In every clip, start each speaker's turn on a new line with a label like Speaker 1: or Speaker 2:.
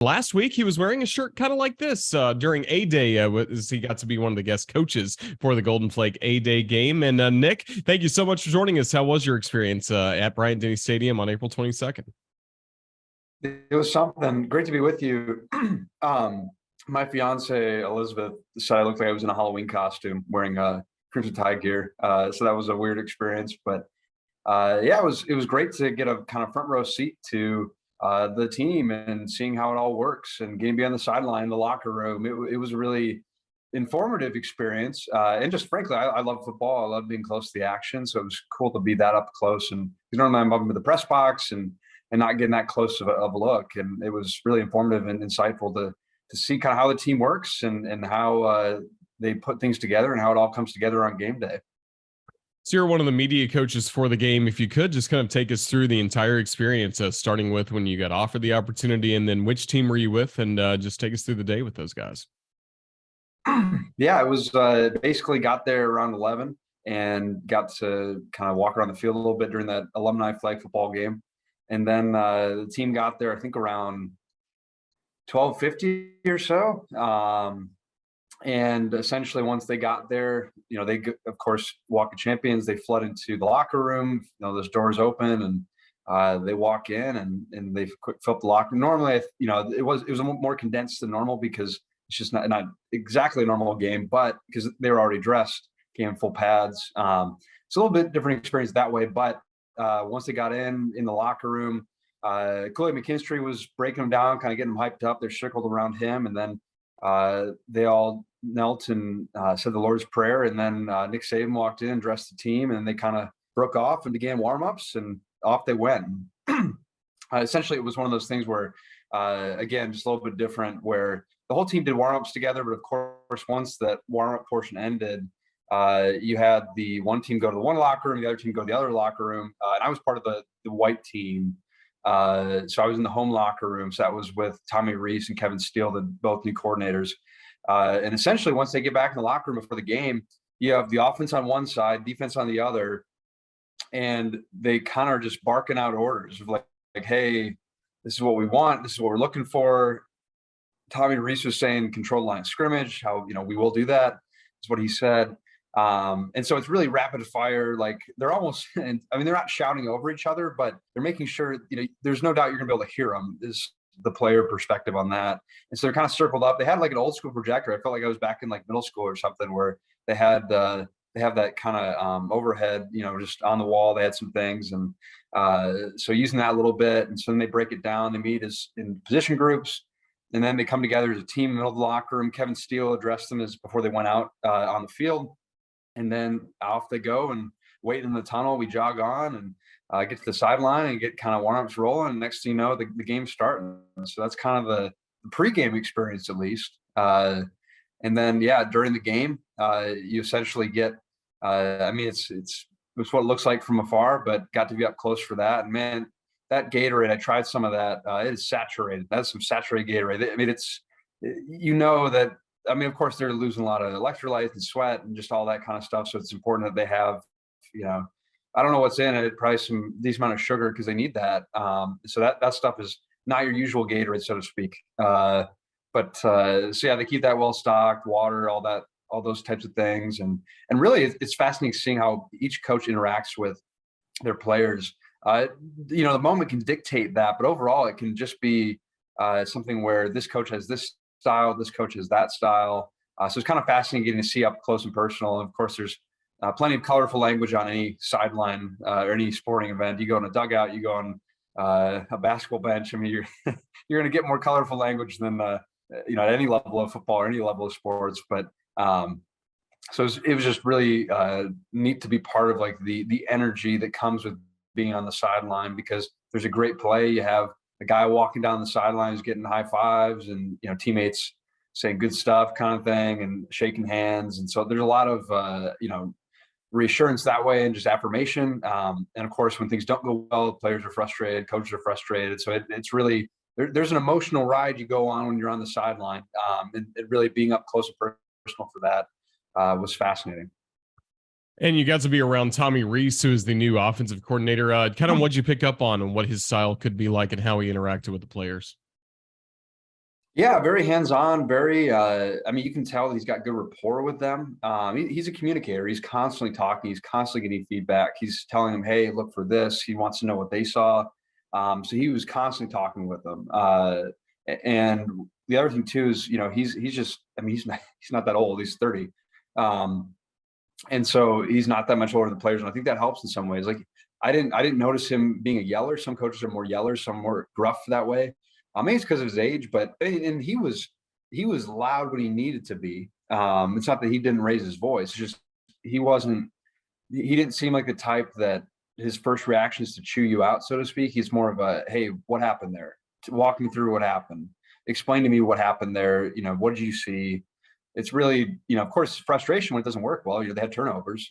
Speaker 1: Last week, he was wearing a shirt kind of like this during A-Day, as he got to be one of the guest coaches for the Golden Flake A-Day game. And Nick, thank you so much for joining us. How was your experience at Bryant-Denny Stadium on April 22nd?
Speaker 2: It was something great to be with you. My fiance Elizabeth decided I looked like I was in a Halloween costume wearing Crimson Tide gear. So that was a weird experience, but yeah, it was great to get a kind of front row seat to the team and seeing how it all works and getting behind the sideline in the locker room. It was a really informative experience, and just frankly, I love football. I love being close to the action, so it was cool to be that up close. And because normally I'm up in the press box and not getting that close of a look, and it was really informative and insightful to see kind of how the team works and how they put things together and how it all comes together on game day.
Speaker 1: So you're one of the media coaches for the game. If you could just kind of take us through the entire experience, starting with when you got offered the opportunity, and then which team were you with, and just take us through the day with those guys.
Speaker 2: Yeah, it was basically got there around 11 and got to kind of walk around the field a little bit during that alumni flag football game. And then the team got there, I think around 12:50 or so. And essentially, once they got there, they of course walk of champions. They flood into the locker room. Those doors open and they walk in and they quick fill up the locker. Normally, it was a more condensed than normal because it's just not exactly a normal game, but because they were already dressed, came in full pads. It's a little bit different experience that way. But once they got in the locker room, Chloe McKinstry was breaking them down, kind of getting them hyped up. They're circled around him, and then they all knelt and said the Lord's Prayer. And then Nick Saban walked in, dressed the team, and they kind of broke off and began warm-ups, and off they went. Essentially, it was one of those things where, again, just a little bit different, where the whole team did warm-ups together. But of course, once that warm-up portion ended, you had the one team go to the one locker room, the other team go to the other locker room. And I was part of the white team. So I was in the home locker room. So that was with Tommy Rees and Kevin Steele, the both new coordinators. And essentially, once they get back in the locker room before the game, you have the offense on one side, defense on the other, and they kind of are just barking out orders of like, hey, this is what we want. This is what we're looking for. Tommy Rees was saying control the line of scrimmage, how, we will do that, is what he said. And so it's really rapid fire. Like they're almost, and I mean, they're not shouting over each other, but they're making sure, there's no doubt you're gonna be able to hear them, is the player perspective on that. And so they're kind of circled up. They had like an old school projector. I felt like I was back in like middle school or something, where they had, they have that kind of overhead, just on the wall. They had some things. And so using that a little bit. And so then they break it down. They meet as in position groups, and then they come together as a team in the middle of the locker room. Kevin Steele addressed them as before they went out on the field. And then off they go and wait in the tunnel. We jog on and get to the sideline and get kind of warm-ups rolling. And next thing you know, the game's starting. So that's kind of the pregame experience, at least. And then, yeah, during the game, you essentially get, I mean, it's what it looks like from afar, but got to be up close for that. And man, that Gatorade, I tried some of that. It is saturated. That's some saturated Gatorade. I mean, that, I mean, of course, they're losing a lot of electrolytes and sweat and just all that kind of stuff. So it's important that they have, I don't know what's in it, probably some decent amount of sugar because they need that. So that stuff is not your usual Gatorade, so to speak. So yeah, they keep that well stocked, water, all those types of things. And really, it's fascinating seeing how each coach interacts with their players. The moment can dictate that, but overall, it can just be something where this coach has this style, this coach has that style. So it's kind of fascinating getting to see up close and personal. And of course, there's plenty of colorful language on any sideline or any sporting event. You go in a dugout, you go on a basketball bench. I mean, you're you're going to get more colorful language than at any level of football or any level of sports. But so it was just really neat to be part of like the energy that comes with being on the sideline, because there's a great play. You have a guy walking down the sidelines getting high fives and teammates saying good stuff kind of thing and shaking hands. And so there's a lot of reassurance that way and just affirmation. And of course, when things don't go well, players are frustrated, coaches are frustrated. So it's really there's an emotional ride you go on when you're on the sideline. And really being up close and personal for that was fascinating.
Speaker 1: And you got to be around Tommy Rees, who is the new offensive coordinator. Kind of what'd you pick up on and what his style could be like and how he interacted with the players?
Speaker 2: Yeah, very hands-on, very I mean, you can tell he's got good rapport with them. He's a communicator. He's constantly talking, he's constantly getting feedback. He's telling them, hey, look for this. He wants to know what they saw. So he was constantly talking with them. And the other thing too is, he's just, I mean, he's not that old, he's 30. Um, and so he's not that much older than the players. And I think that helps in some ways. Like I didn't notice him being a yeller. Some coaches are more yellers, some more gruff that way. Maybe it's because of his age, but and he was loud when he needed to be. It's not that he didn't raise his voice; it's just he wasn't. He didn't seem like the type that his first reaction is to chew you out, so to speak. He's more of a, "Hey, what happened there? Walk me through what happened. Explain to me what happened there. What did you see?" It's really, of course, frustration when it doesn't work well. They had turnovers,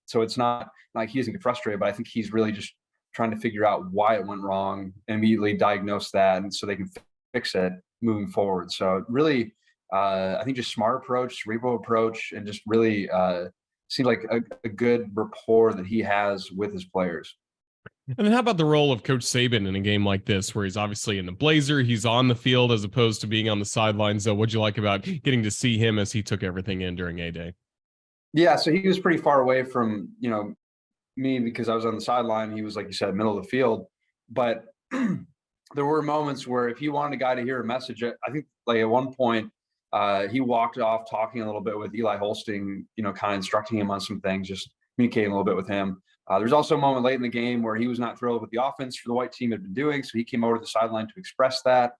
Speaker 2: so it's not like he doesn't get frustrated, but I think he's really just trying to figure out why it went wrong and immediately diagnose that, and so they can fix it moving forward. So really, I think just smart approach, cerebral approach, and just really seems like a good rapport that he has with his players.
Speaker 1: And then how about the role of Coach Saban in a game like this, where he's obviously in the blazer, he's on the field as opposed to being on the sidelines? So, what'd you like about getting to see him as he took everything in during A Day?
Speaker 2: Yeah, so he was pretty far away from me because I was on the sideline. He was, like you said, middle of the field. But there were moments where if he wanted a guy to hear a message, I think like at one point he walked off talking a little bit with Eli Holsting, kind of instructing him on some things, just communicating a little bit with him. There's also a moment late in the game where he was not thrilled with the offense for the white team had been doing, so he came over to the sideline to express that.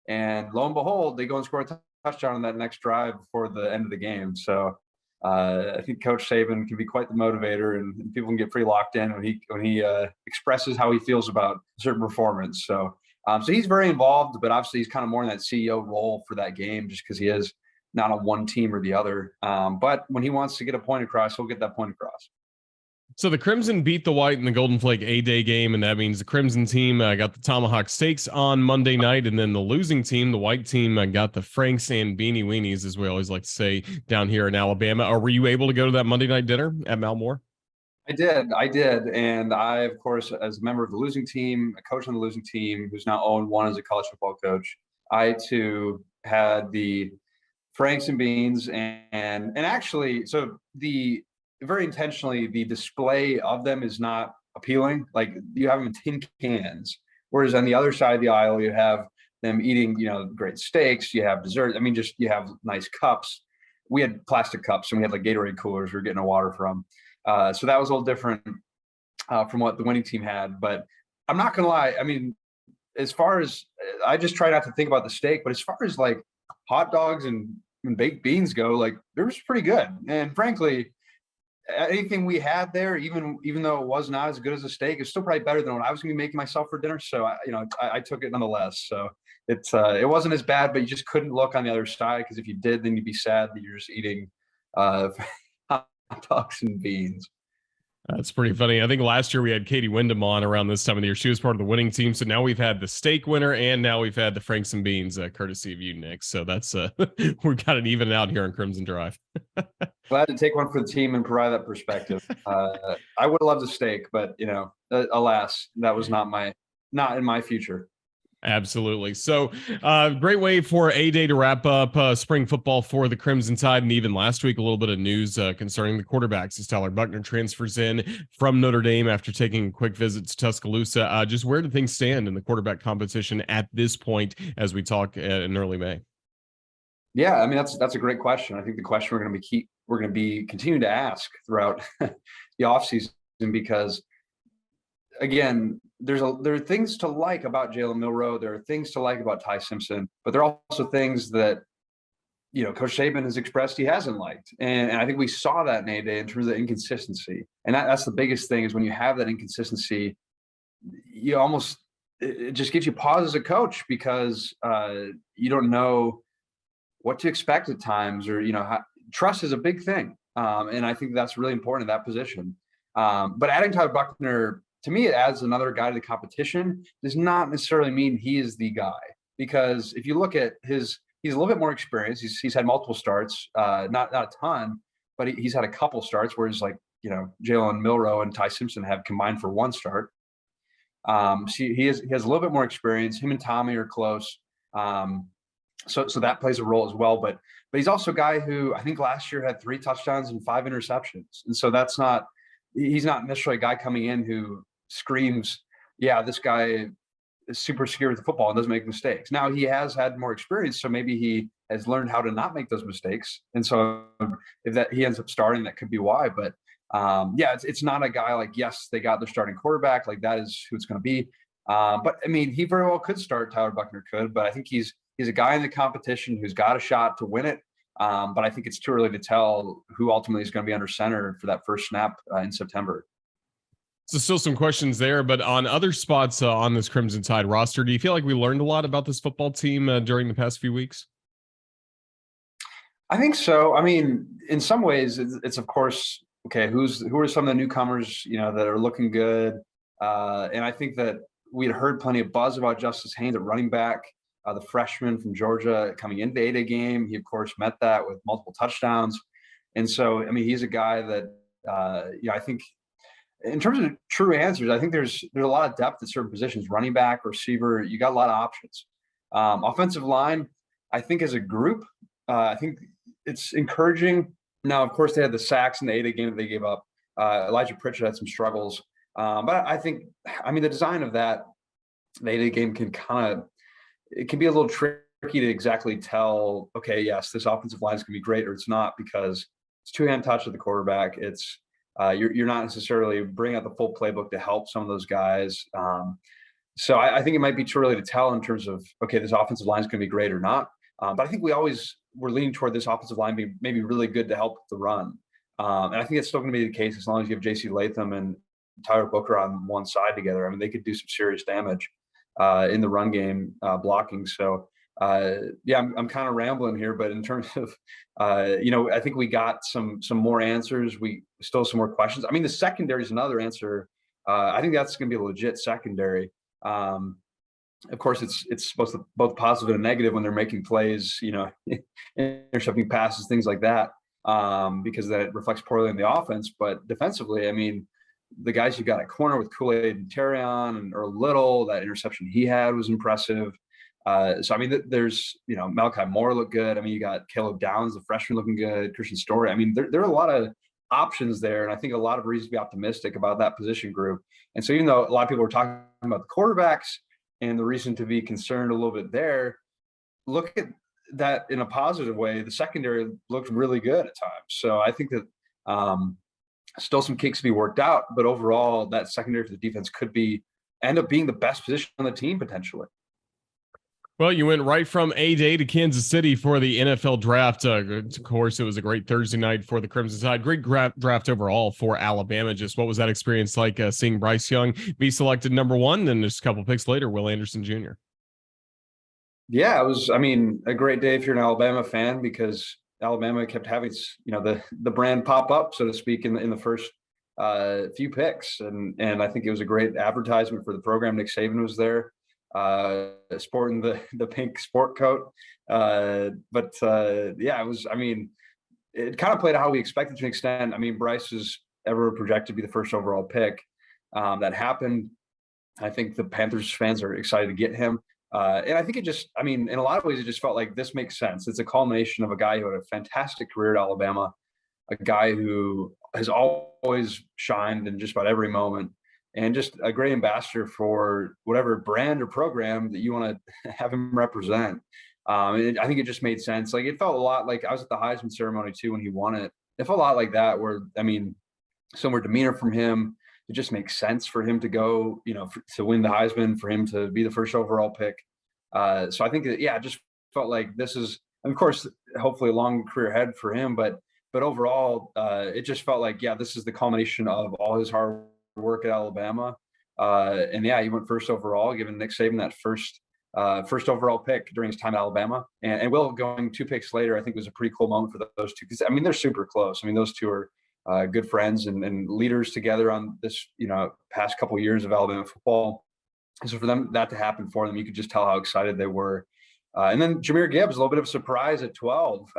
Speaker 2: And lo and behold, they go and score a touchdown on that next drive before the end of the game. So I think Coach Saban can be quite the motivator, and people can get pretty locked in when he expresses how he feels about a certain performance. So he's very involved, but obviously he's kind of more in that CEO role for that game, just because he is not on one team or the other. But when he wants to get a point across, he'll get that point across.
Speaker 1: So the Crimson beat the White in the Golden Flake A-Day game, and that means the Crimson team got the Tomahawk Steaks on Monday night, and then the losing team, the White team, got the Franks and Beanie Weenies, as we always like to say down here in Alabama. Or were you able to go to that Monday night dinner at Malmore?
Speaker 2: I did, and I, of course, as a member of the losing team, a coach on the losing team, who's now 0-1 as a college football coach, I too had the Franks and beans, and actually, so the very intentionally, the display of them is not appealing. Like you have them in tin cans, whereas on the other side of the aisle, you have them eating, great steaks. You have dessert. I mean, just you have nice cups. We had plastic cups, and we had like Gatorade coolers we were getting our water from. So that was a little different from what the winning team had. But I'm not gonna lie. I mean, as far as I just try not to think about the steak, but as far as like hot dogs and baked beans go, like it was pretty good. And frankly, anything we had there, even though it was not as good as a steak, it's still probably better than what I was going to be making myself for dinner. So I took it nonetheless. So it wasn't as bad, but you just couldn't look on the other side, because if you did, then you'd be sad that you're just eating uh, hot dogs and beans.
Speaker 1: That's pretty funny. I think last year we had Katie Wyndham on around this time of the year. She was part of the winning team. So now we've had the steak winner, and now we've had the Franks and Beans, courtesy of you, Nick. So that's we've got it even out here on Crimson Drive.
Speaker 2: Glad to take one for the team and provide that perspective. I would have loved a steak, but alas, that was not in my future.
Speaker 1: Absolutely. So, great way for A-Day to wrap up spring football for the Crimson Tide. And even last week, a little bit of news concerning the quarterbacks as Tyler Buckner transfers in from Notre Dame after taking a quick visit to Tuscaloosa. Just where do things stand in the quarterback competition at this point as we talk in early May?
Speaker 2: Yeah, I mean that's a great question. I think the question we're going to be continuing to ask throughout the offseason, because again, there are things to like about Jalen Milroe. There are things to like about Ty Simpson, but there are also things that Coach Saban has expressed he hasn't liked, and I think we saw that in A-Day in terms of the inconsistency. And that's the biggest thing, is when you have that inconsistency, you almost it just gives you pause as a coach, because you don't know what to expect at times, or trust is a big thing, and I think that's really important in that position. But adding Tyler Buckner, to me, it adds another guy to the competition. Does not necessarily mean he is the guy, because if you look at he's a little bit more experienced. He's had multiple starts, not a ton, but he's had a couple starts. Whereas like Jalen Milroe and Ty Simpson have combined for one start. So he has a little bit more experience. Him and Tommy are close. So that plays a role as well. But he's also a guy who I think last year had 3 touchdowns and 5 interceptions. And so he's not necessarily a guy coming in who screams, yeah, this guy is super secure with the football and doesn't make mistakes. Now he has had more experience, so maybe he has learned how to not make those mistakes. And so if that he ends up starting, that could be why. But yeah, it's not a guy like, yes, they got their starting quarterback, like that is who it's going to be. But I mean, he very well could start. Tyler Buchner could, but I think he's a guy in the competition who's got a shot to win it. But I think it's too early to tell who ultimately is going to be under center for that first snap in September.
Speaker 1: So still some questions there, but on other spots on this Crimson Tide roster, do you feel like we learned a lot about this football team during the past few weeks?
Speaker 2: I think so. I mean, in some ways, it's of course, okay, who are some of the newcomers, that are looking good? And I think that we'd heard plenty of buzz about Justice Haynes at running back, the freshman from Georgia coming into the 8A game. He, of course, met that with multiple touchdowns. And so, I mean, he's a guy that, I think in terms of true answers, I think there's a lot of depth at certain positions, running back, receiver, you got a lot of options. Offensive line, I think as a group, I think it's encouraging. Now, of course, they had the sacks in the 8A game that they gave up. Elijah Pritchett had some struggles. But I think, the design of that, the 8A game it can be a little tricky to exactly tell, okay, yes, this offensive line is going to be great or it's not, because it's two-hand touch of the quarterback. It's you're not necessarily bringing out the full playbook to help some of those guys. So I think it might be too early to tell in terms of, okay, this offensive line is going to be great or not. But I think we always were leaning toward this offensive line being maybe really good to help the run. And I think it's still going to be the case as long as you have J.C. Latham and Tyler Booker on one side together. I mean, they could do some serious damage in the run game blocking. So yeah, I'm kind of rambling here, but in terms of I think we got some more answers. We still have some more questions. I mean, the secondary is another answer. I think that's going to be a legit secondary. Of course, it's supposed to both positive and negative when they're making plays, intercepting passes, things like that, because that reflects poorly on the offense. But defensively, I mean, the guys you got at corner with Kool-Aid and Terrion and Earl Little, that interception he had was impressive. So, I mean, there's, Malachi Moore looked good. I mean, you got Caleb Downs, the freshman, looking good. Christian Story. I mean, there are a lot of options there. And I think a lot of reasons to be optimistic about that position group. And so even though a lot of people were talking about the quarterbacks and the reason to be concerned a little bit there, look at that in a positive way. The secondary looked really good at times. So I think that still some kinks to be worked out, but overall that secondary for the defense could end up being the best position on the team potentially.
Speaker 1: Well, you went right from A-Day to Kansas City for the NFL draft. Of course, it was a great Thursday night for the Crimson Tide. Great draft overall for Alabama. Just what was that experience like seeing Bryce Young be selected number 1, then just a couple picks later, Will Anderson Jr.?
Speaker 2: Yeah, it was, a great day if you're an Alabama fan, because Alabama kept having, the brand pop up, so to speak, in the first few picks. And I think it was a great advertisement for the program. Nick Saban was there, sporting the pink sport coat. Yeah, it was, it kind of played out how we expected to an extent. Bryce is ever projected to be the first overall pick. That happened. I think the Panthers fans are excited to get him. And I think it just, in a lot of ways, it just felt like this makes sense. It's a culmination of a guy who had a fantastic career at Alabama, a guy who has always shined in just about every moment, and just a great ambassador for whatever brand or program that you want to have him represent. I think it just made sense. Like, it felt a lot like I was at the Heisman ceremony too when he won it. It felt a lot like that, where, similar demeanor from him. It just makes sense for him to go, to win the Heisman, for him to be the first overall pick. So I think that, yeah, it just felt like this is, and of course, hopefully a long career ahead for him, but overall, it just felt like, yeah, this is the culmination of all his hard work at Alabama. And yeah, he went first overall, giving Nick Saban that first overall pick during his time at Alabama. And Will going 2 picks later, I think was a pretty cool moment for those two, because they're super close. Those two are good friends and leaders together on this, past couple of years of Alabama football. And so for them, that to happen for them, you could just tell how excited they were. And then Jahmyr Gibbs, a little bit of a surprise at 12.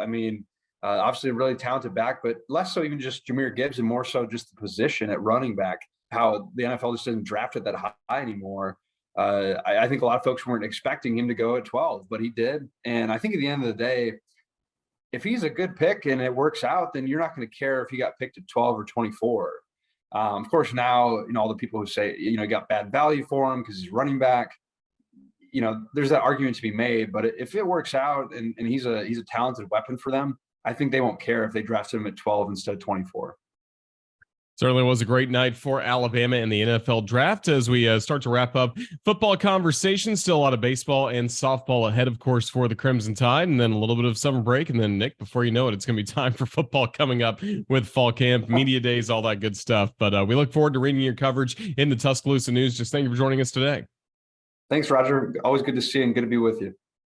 Speaker 2: Obviously a really talented back, but less so even just Jahmyr Gibbs and more so just the position at running back, how the NFL just doesn't draft it that high anymore. I think a lot of folks weren't expecting him to go at 12, but he did. And I think at the end of the day, if he's a good pick and it works out, then you're not going to care if he got picked at 12 or 24. Of course, now, all the people who say, you got bad value for him because he's running back, there's that argument to be made. But if it works out and he's a talented weapon for them, I think they won't care if they drafted him at 12 instead of 24.
Speaker 1: Certainly was a great night for Alabama in the NFL draft. As we start to wrap up football conversation, still a lot of baseball and softball ahead, of course, for the Crimson Tide, and then a little bit of summer break. And then, Nick, before you know it, it's going to be time for football coming up with fall camp, media days, all that good stuff. But we look forward to reading your coverage in the Tuscaloosa News. Just thank you for joining us today.
Speaker 2: Thanks, Roger. Always good to see you and good to be with you.